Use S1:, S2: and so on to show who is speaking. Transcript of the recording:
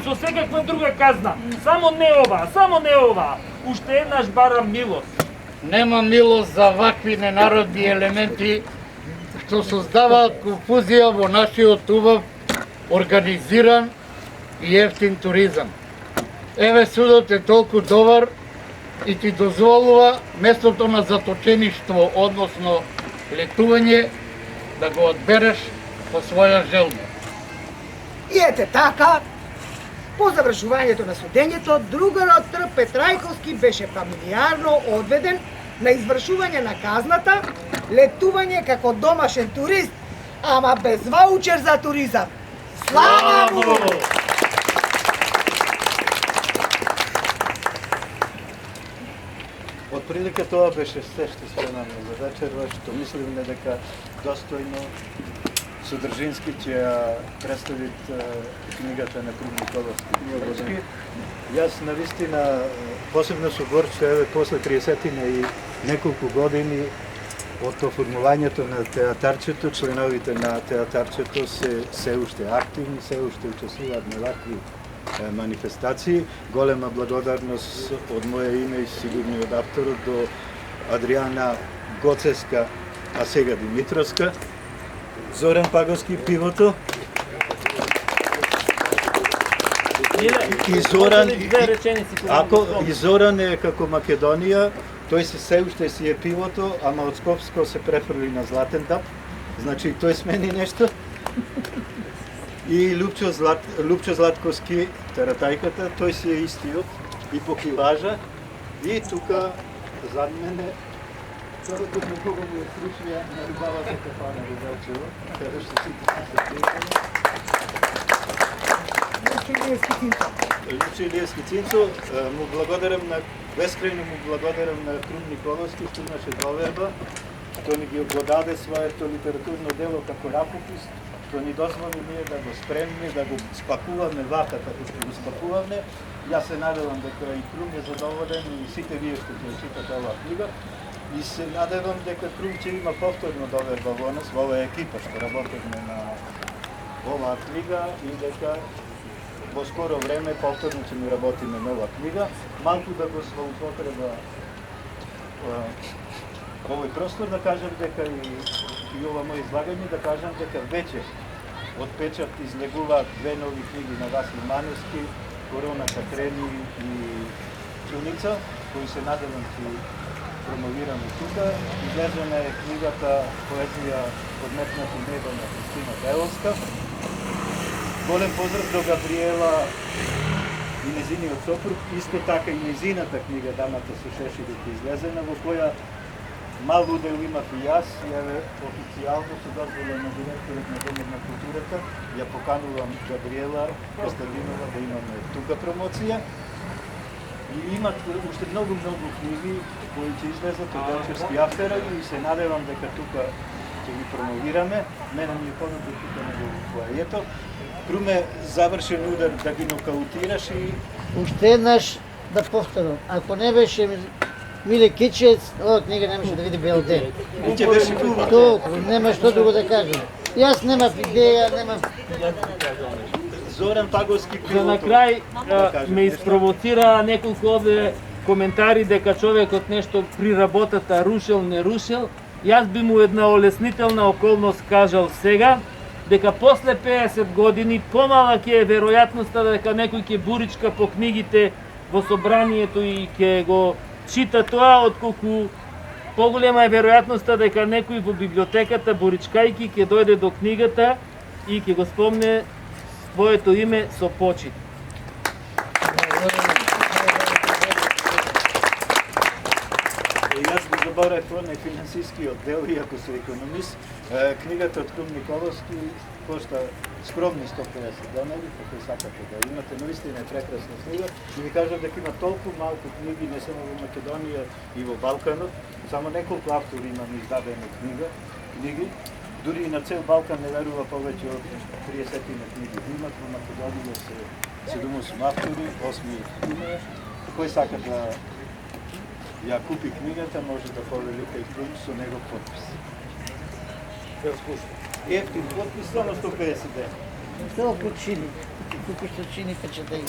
S1: со секаква друга казна. Само не ова, само не ова. Уште еднаш барам милост.
S2: Нема милост за вакви ненародни елементи што создаваат конфузија во нашиот убав, организиран и ефтин туризам. Еве судот е толку добар и ти дозволува местото на заточеништво, односно летување, да го одбереш по своја желба.
S3: И ете така, по завршувањето на судењето, другарот Трпе Трајковски беше фамилиарно одведен на извршување на казната, летување како домашен турист, ама без ваучер за туризам. Слава му!
S4: Отприлика тоа беше се што спремаме за вечерва, што мислиме дека достојно содржински ќе ја представит книгата на Крум Николовски. Јас навистина посебно со горче, еве после 30 и неколку години од оформувањето на театарчето, членовите на театарчето се уште активни, се уште учествуваат на вакви манифестации. Голема благодарност од моје име и сигурно од авторот до Адријана Гоцеска, а сега Димитровска, Зоран Паговски Пивото, и Зоран е како Македонија, тој се уште си е Пивото, ама од Скопско се префрли на Златен Дап, значи тој смени нешто. И Лупчо Златковски, Таратајката, тој си е истиот и по килажа. И тука зад мене човекот на кого му е стручија на рибавата кафана во Велчево, каде што сите се пријатели. Лучи Илиевски Цинцо, му благодарам на бескрајно му благодарам на Крум Николовски што имаше доверба, што ни ги го даде своето литературно дело како ракопис, што ни дозволи ние да го спремиме, да го спакуваме вака како што го спакуваме. Јас се надевам дека и Крум е задоволен и сите вие што ќе читате оваа книга. И се надевам дека Крум ќе има повторно доверба во нас, во оваа екипа што работиме на оваа книга и дека во скоро време повторно ќе ми работиме нова книга. Малку да го злоупотреба овој простор да кажам дека и ова моје излагање да кажам дека веќе од печат излегуваат две нови книги на Васил Маневски, Короната Крени и Чуница, кои се надевам ќе промовираме тука. Излезена е книгата Поезија подметнати небо на Христина Беловска. Голем поздрав до Габриела и незиниот сопруг, исто така и незината книга Дамата со шеширите излезена, во која мал удел имав и јас, еве официјално со дозвола на директорот на Домот на културата, ја поканувам Габриела Костадинова да имаме тука промоција. И имат уште многу книги кои ќе излезат од Велчевски автора и се надевам дека тука ќе ги промовираме. Мене ми е понуди тука на фоајето. Круме, завршен удар да ги нокаутираш и...
S5: Уште еднаш да повторам, ако не беше Миле Кичец, ова книга немаше да види бел ден.
S4: И ќе беше хубаво.
S5: Толку, нема што друго да кажам. Јас немав идеја, немав...
S4: Зоран Паговски
S1: За на крај ме испровоцира неколку овде коментари дека човекот нешто при работата рушел, не рушел. Јас би му една олеснителна околност кажал сега, дека после 50 години помалак е веројатноста дека некој ќе буричка по книгите во собранието и ќе го чита тоа, отколку поголема е веројатноста дека некој во библиотеката буричкајки ќе дојде до книгата и ќе го спомне своето име со почит.
S4: Јас го заборавив на финансискиот дел, иако се економист. Книгата од Крум Николовски кошта скромни 150 донари, како сакате да имате, но истина е прекрасна книга. И ви кажам дека има толку малку книги, не само во Македонија и во Балканот, само неколку автори имаме издадени книги. Дури и на цел Балкан не верува повеќе од 30 книги. Имат во Македонија се 7 автори, 8 име. Кој сака да ја купи книгата, може да повели кај Крум со негов подпис. Ефтин подпис, само 150 дена.
S5: Толку чини. колко ще чини печатају.